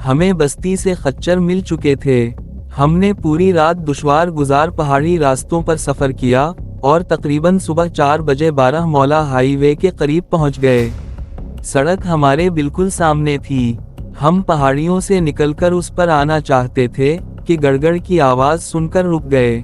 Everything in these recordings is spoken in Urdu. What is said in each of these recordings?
ہمیں بستی سے خچر مل چکے تھے۔ ہم نے پوری رات دشوار گزار پہاڑی راستوں پر سفر کیا اور تقریباً صبح 4 بجے بارہمولہ ہائی وے کے قریب پہنچ گئے۔ سڑک ہمارے بالکل سامنے تھی۔ ہم پہاڑیوں سے نکل کر اس پر آنا چاہتے تھے کہ گڑگڑ کی آواز سن کر رک گئے۔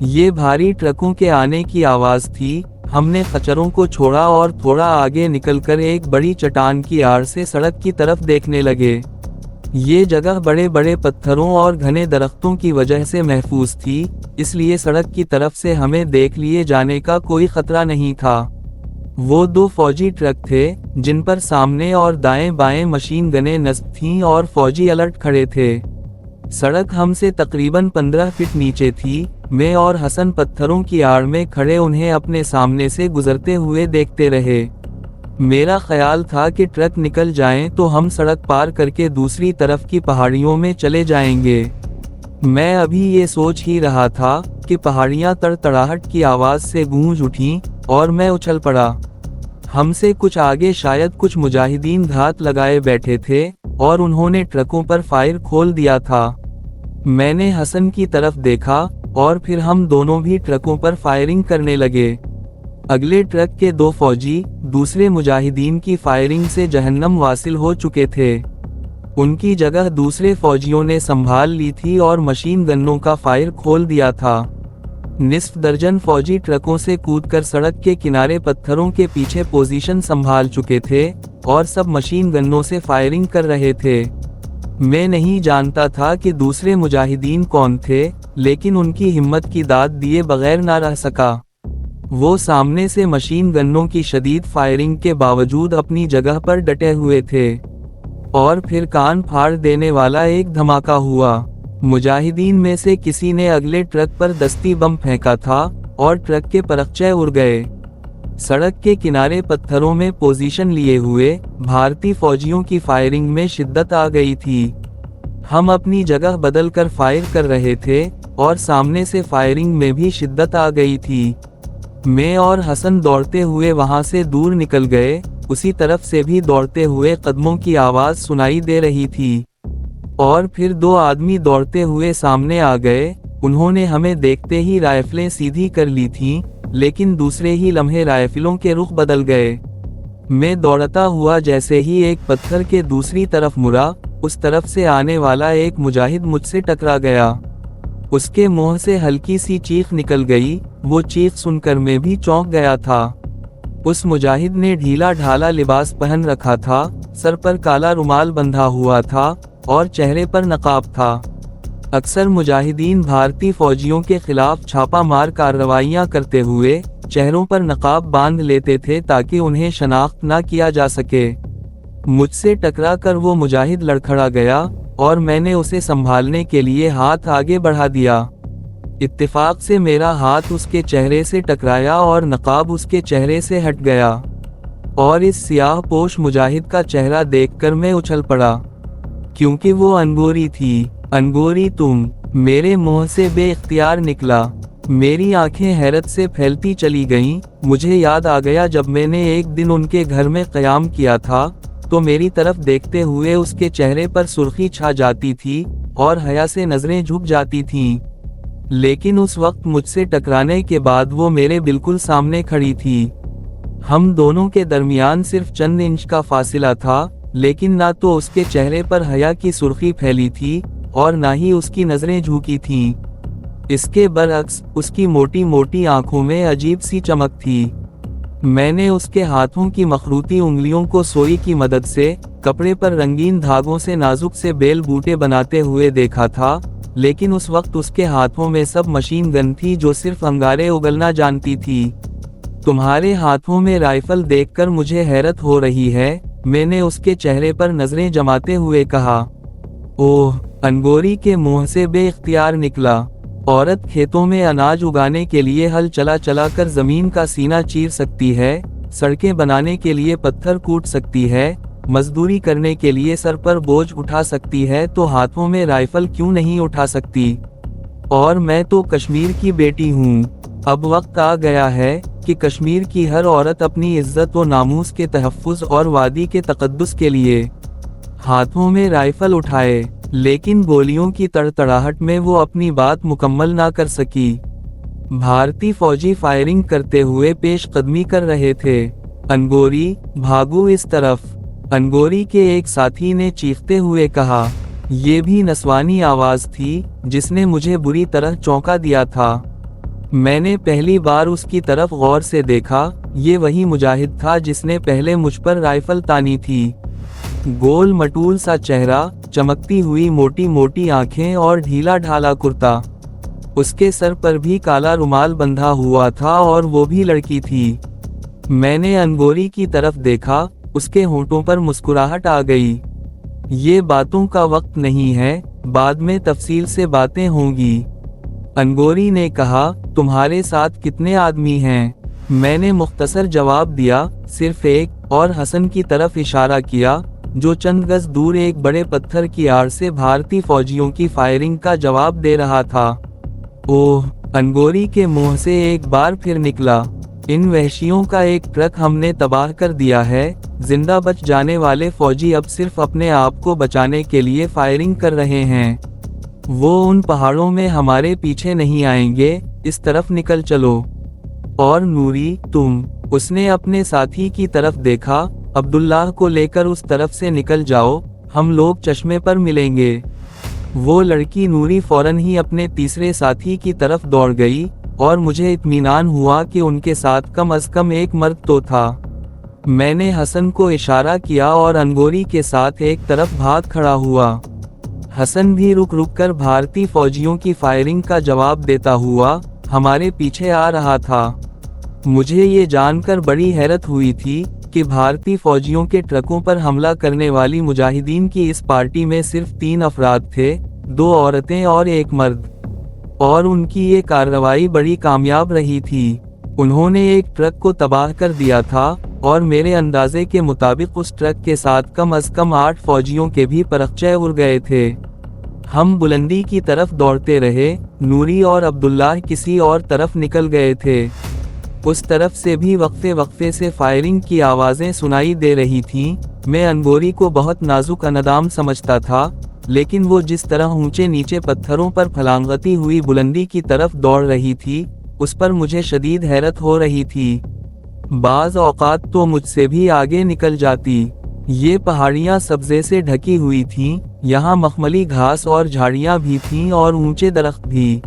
یہ بھاری ٹرکوں کے آنے کی آواز تھی۔ ہم نے خچروں کو چھوڑا اور تھوڑا آگے نکل کر ایک بڑی چٹان کی آڑ سے سڑک کی طرف دیکھنے لگے۔ یہ جگہ بڑے بڑے پتھروں اور گھنے درختوں کی وجہ سے محفوظ تھی، اس لیے سڑک کی طرف سے ہمیں دیکھ لیے جانے کا کوئی خطرہ نہیں تھا۔ وہ 2 فوجی ٹرک تھے جن پر سامنے اور دائیں بائیں مشین گنیں نصب تھیں اور فوجی الرٹ کھڑے تھے۔ سڑک ہم سے تقریباً 15 فٹ نیچے تھی۔ میں اور حسن پتھروں کی آڑ میں کھڑے انہیں اپنے سامنے سے گزرتے ہوئے دیکھتے رہے۔ میرا خیال تھا کہ ٹرک نکل جائیں تو ہم سڑک پار کر کے دوسری طرف کی پہاڑیوں میں چلے جائیں گے۔ میں ابھی یہ سوچ ہی رہا تھا کہ پہاڑیاں تڑتڑاہٹ کی آواز سے گونج اٹھیں اور میں اچھل پڑا۔ ہم سے کچھ آگے شاید کچھ مجاہدین گھات لگائے بیٹھے تھے اور انہوں نے ٹرکوں پر فائر کھول دیا تھا۔ میں نے حسن کی طرف دیکھا اور پھر ہم دونوں بھی ٹرکوں پر فائرنگ کرنے لگے۔ اگلے ٹرک کے 2 فوجی دوسرے مجاہدین کی فائرنگ سے جہنم واصل ہو چکے تھے۔ ان کی جگہ دوسرے فوجیوں نے سنبھال لی تھی اور مشین گنوں کا فائر کھول دیا تھا۔ نصف درجن فوجی ٹرکوں سے کود کر سڑک کے کنارے پتھروں کے پیچھے پوزیشن سنبھال چکے تھے اور سب مشین گنوں سے فائرنگ کر رہے تھے۔ میں نہیں جانتا تھا کہ دوسرے مجاہدین کون تھے، لیکن ان کی ہمت کی داد دیے بغیر نہ رہ سکا۔ وہ سامنے سے مشین گنوں کی شدید فائرنگ کے باوجود اپنی جگہ پر ڈٹے ہوئے تھے۔ اور پھر کان پھاڑ دینے والا ایک دھماکہ ہوا۔ مجاہدین میں سے کسی نے اگلے ٹرک پر دستی بم پھینکا تھا اور ٹرک کے پرخچے اڑ گئے۔ سڑک کے کنارے پتھروں میں پوزیشن لیے ہوئے بھارتی فوجیوں کی فائرنگ میں شدت آ گئی تھی۔ ہم اپنی جگہ بدل کر فائر کر رہے تھے اور سامنے سے فائرنگ میں بھی شدت آ گئی تھی۔ میں اور حسن دوڑتے ہوئے وہاں سے دور نکل گئے۔ اسی طرف سے بھی دوڑتے ہوئے قدموں کی آواز سنائی دے رہی تھی اور پھر 2 آدمی دوڑتے ہوئے سامنے آ گئے۔ انہوں نے ہمیں دیکھتے ہی رائفلیں سیدھی کر لی تھیں، لیکن دوسرے ہی لمحے رائفلوں کے رخ بدل گئے۔ میں دوڑتا ہوا جیسے ہی ایک پتھر کے دوسری طرف مڑا، اس طرف سے آنے والا ایک مجاہد مجھ سے ٹکرا گیا۔ اس کے منہ سے ہلکی سی چیخ نکل گئی۔ وہ چیخ سن کر میں بھی چونک گیا تھا۔ اس مجاہد نے ڈھیلا ڈھالا لباس پہن رکھا تھا، سر پر کالا رومال بندھا ہوا تھا اور چہرے پر نقاب تھا۔ اکثر مجاہدین بھارتی فوجیوں کے خلاف چھاپا مار کارروائیاں کرتے ہوئے چہروں پر نقاب باندھ لیتے تھے تاکہ انہیں شناخت نہ کیا جا سکے۔ مجھ سے ٹکرا کر وہ مجاہد لڑکھڑا گیا اور میں نے اسے سنبھالنے کے لیے ہاتھ آگے بڑھا دیا۔ اتفاق سے میرا ہاتھ اس کے چہرے سے ٹکرایا اور نقاب اس کے چہرے سے ہٹ گیا اور اس سیاہ پوش مجاہد کا چہرہ دیکھ کر میں اچھل پڑا، کیونکہ وہ انگوری تھی۔ انگوری تم؟ میرے منہ سے بے اختیار نکلا۔ میری آنکھیں حیرت سے پھیلتی چلی گئیں۔ مجھے یاد آ گیا جب میں نے ایک دن ان کے گھر میں قیام کیا تھا تو میری طرف دیکھتے ہوئے اس کے چہرے پر سرخی چھا جاتی تھی اور حیا سے نظریں جھک جاتی تھیں، لیکن اس وقت مجھ سے ٹکرانے کے بعد وہ میرے بالکل سامنے کھڑی تھی۔ ہم دونوں کے درمیان صرف چند انچ کا فاصلہ تھا، لیکن نہ تو اس کے چہرے پر حیا کی سرخی پھیلی تھی اور نہ ہی اس کی نظریں جھکی تھیں۔ اس کے برعکس اس کی موٹی موٹی آنکھوں میں عجیب سی چمک تھی۔ میں نے اس کے ہاتھوں کی مخروطی انگلیوں کو سوئی کی مدد سے کپڑے پر رنگین دھاگوں سے نازک سے بیل بوٹے بناتے ہوئے دیکھا تھا، لیکن اس وقت اس کے ہاتھوں میں سب مشین گن تھی جو صرف انگارے اگلنا جانتی تھی۔ تمہارے ہاتھوں میں رائفل دیکھ کر مجھے حیرت ہو رہی ہے، میں نے اس کے چہرے پر نظریں جماتے ہوئے کہا۔ اوہ! انگوری کے منہ سے بے اختیار نکلا۔ عورت کھیتوں میں اناج اگانے کے لیے ہل چلا چلا کر زمین کا سینہ چیر سکتی ہے، سڑکیں بنانے کے لیے پتھر کوٹ سکتی ہے، مزدوری کرنے کے لیے سر پر بوجھ اٹھا سکتی ہے، تو ہاتھوں میں رائفل کیوں نہیں اٹھا سکتی؟ اور میں تو کشمیر کی بیٹی ہوں۔ اب وقت آ گیا ہے کہ کشمیر کی ہر عورت اپنی عزت و ناموس کے تحفظ اور وادی کے تقدس کے لیے ہاتھوں میں رائفل اٹھائے، لیکن گولیوں کی تڑتڑاہٹ میں وہ اپنی بات مکمل نہ کر سکی۔ بھارتی فوجی فائرنگ کرتے ہوئے پیش قدمی کر رہے تھے۔ انگوری، بھاگو اس طرف، انگوری کے ایک ساتھی نے چیختے ہوئے کہا۔ یہ بھی نسوانی آواز تھی جس نے مجھے بری طرح چونکا دیا تھا۔ میں نے پہلی بار اس کی طرف غور سے دیکھا، یہ وہی مجاہد تھا جس نے پہلے مجھ پر رائفل تانی تھی۔ گول مٹول سا چہرہ، چمکتی ہوئی موٹی موٹی آنکھیں اور ڈھیلا ڈھالا کرتا۔ اس کے سر پر بھی کالا رومال بندھا ہوا تھا اور وہ بھی لڑکی تھی۔ میں نے انگوری کی طرف دیکھا، اس کے ہونٹوں پر مسکراہٹ آ گئی۔ یہ باتوں کا وقت نہیں ہے، بعد میں تفصیل سے باتیں ہوں گی۔ انگوری نے کہا، تمہارے ساتھ کتنے آدمی ہیں؟ میں نے مختصر جواب دیا، صرف ایک، اور حسن کی طرف اشارہ کیا، جو چند گز دور ایک بڑے پتھر کی آڑ سے بھارتی فوجیوں کی فائرنگ کا جواب دے رہا تھا۔ اوہ، انگوری کے منہ سے ایک بار پھر نکلا، ان وحشیوں کا ایک ٹرک ہم نے تباہ کر دیا ہے۔ زندہ بچ جانے والے فوجی اب صرف اپنے آپ کو بچانے کے لیے فائرنگ کر رہے ہیں۔ وہ ان پہاڑوں میں ہمارے پیچھے نہیں آئیں گے، اس طرف نکل چلو۔ اور نوری، تم، اس نے اپنے ساتھی کی طرف دیکھا، عبداللہ کو لے کر اس طرف سے نکل جاؤ، ہم لوگ چشمے پر ملیں گے۔ وہ لڑکی نوری فوراً ہی اپنے تیسرے ساتھی کی طرف دوڑ گئی، اور مجھے اطمینان ہوا کہ ان کے ساتھ کم از کم ایک مرد تو تھا۔ میں نے حسن کو اشارہ کیا اور انگوری کے ساتھ ایک طرف بھاگ کھڑا ہوا۔ حسن بھی رک رک کر بھارتی فوجیوں کی فائرنگ کا جواب دیتا ہوا ہمارے پیچھے آ رہا تھا۔ مجھے یہ جان کر بڑی حیرت ہوئی تھی کہ بھارتی فوجیوں کے ٹرکوں پر حملہ کرنے والی مجاہدین کی اس پارٹی میں صرف 3 افراد تھے، 2 عورتیں اور ایک مرد، اور ان کی یہ کارروائی بڑی کامیاب رہی تھی۔ انہوں نے ایک ٹرک کو تباہ کر دیا تھا، اور میرے اندازے کے مطابق اس ٹرک کے ساتھ کم از کم 8 فوجیوں کے بھی پرخچے اڑ گئے تھے۔ ہم بلندی کی طرف دوڑتے رہے، نوری اور عبداللہ کسی اور طرف نکل گئے تھے۔ اس طرف سے بھی وقفے وقفے سے فائرنگ کی آوازیں سنائی دے رہی تھیں۔ میں انگوری کو بہت نازک اندام سمجھتا تھا، لیکن وہ جس طرح اونچے نیچے پتھروں پر پھلانگتی ہوئی بلندی کی طرف دوڑ رہی تھی، اس پر مجھے شدید حیرت ہو رہی تھی۔ بعض اوقات تو مجھ سے بھی آگے نکل جاتی۔ یہ پہاڑیاں سبزے سے ڈھکی ہوئی تھیں، یہاں مخملی گھاس اور جھاڑیاں بھی تھیں اور اونچے درخت بھی۔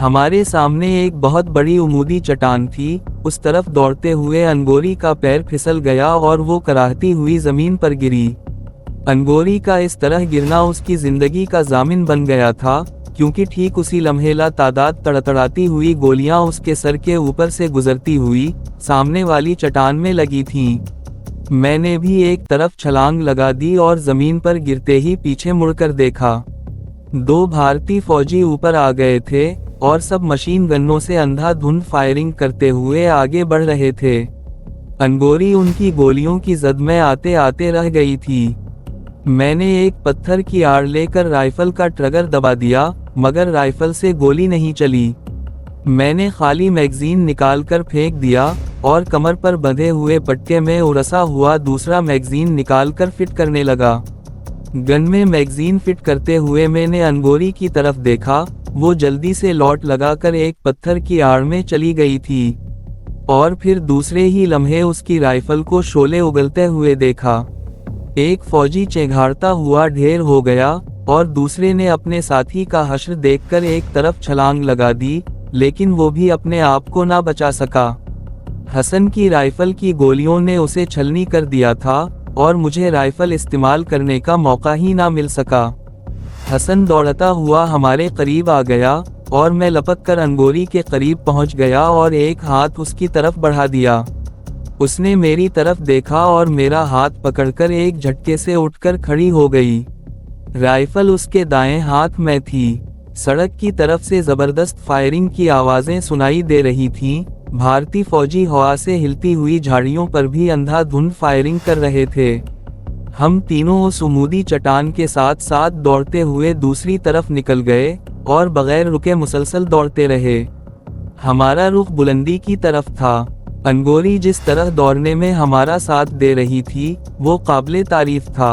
ہمارے سامنے ایک بہت بڑی عمودی چٹان تھی، اس طرف دوڑتے ہوئے انگوری کا پیر پھسل گیا اور وہ کراہتی ہوئی زمین پر گری۔ انگوری کا اس طرح گرنا اس کی زندگی کا ضامن بن گیا تھا، کیونکہ ٹھیک اسی لمحے لاتعداد تڑتڑاتی ہوئی گولیاں اس کے سر کے اوپر سے گزرتی ہوئی سامنے والی چٹان میں لگی تھیں۔ میں نے بھی ایک طرف چھلانگ لگا دی اور زمین پر گرتے ہی پیچھے مڑ کر دیکھا۔ 2 بھارتی فوجی اوپر آ گئے تھے، اور سب مشین گنوں سے اندھا دھند فائرنگ کرتے ہوئے آگے بڑھ رہے تھے۔ انگوری ان کی گولیوں کی زد میں آتے آتے رہ گئی تھی۔ میں نے ایک پتھر کی آڑ لے کر رائفل کا ٹرگر دبا دیا، مگر رائفل سے گولی نہیں چلی۔ میں نے خالی میگزین نکال کر پھینک دیا، اور کمر پر بندھے ہوئے پٹکے میں ارسا ہوا دوسرا میگزین نکال کر فٹ کرنے لگا۔ گن میں میگزین فٹ کرتے ہوئے میں نے انگوری کی طرف دیکھا، وہ جلدی سے لوٹ لگا کر ایک پتھر کی آڑ میں چلی گئی تھی، اور پھر دوسرے ہی لمحے اس کی رائفل کو شعلے اگلتے ہوئے دیکھا۔ ایک فوجی چینگھاڑتا ہوا ڈھیر ہو گیا، اور دوسرے نے اپنے ساتھی کا حشر دیکھ کر ایک طرف چھلانگ لگا دی، لیکن وہ بھی اپنے آپ کو نہ بچا سکا۔ حسن کی رائفل کی گولیوں نے اسے چھلنی کر دیا تھا، اور مجھے رائفل استعمال کرنے کا موقع ہی نہ مل سکا۔ حسن دوڑتا ہوا ہمارے قریب آ گیا، اور میں لپک کر انگوری کے قریب پہنچ گیا اور ایک ہاتھ اس کی طرف بڑھا دیا۔ اس نے میری طرف دیکھا اور میرا ہاتھ پکڑ کر ایک جھٹکے سے اٹھ کر کھڑی ہو گئی۔ رائفل اس کے دائیں ہاتھ میں تھی۔ سڑک کی طرف سے زبردست فائرنگ کی آوازیں سنائی دے رہی تھیں۔ بھارتی فوجی ہوا سے ہلتی ہوئی جھاڑیوں پر بھی اندھا دھند فائرنگ کر رہے تھے۔ ہم تینوں اس عمودی چٹان کے ساتھ ساتھ دوڑتے ہوئے دوسری طرف نکل گئے، اور بغیر رکے مسلسل دوڑتے رہے۔ ہمارا رخ بلندی کی طرف تھا۔ انگوری جس طرح دوڑنے میں ہمارا ساتھ دے رہی تھی، وہ قابل تعریف تھا۔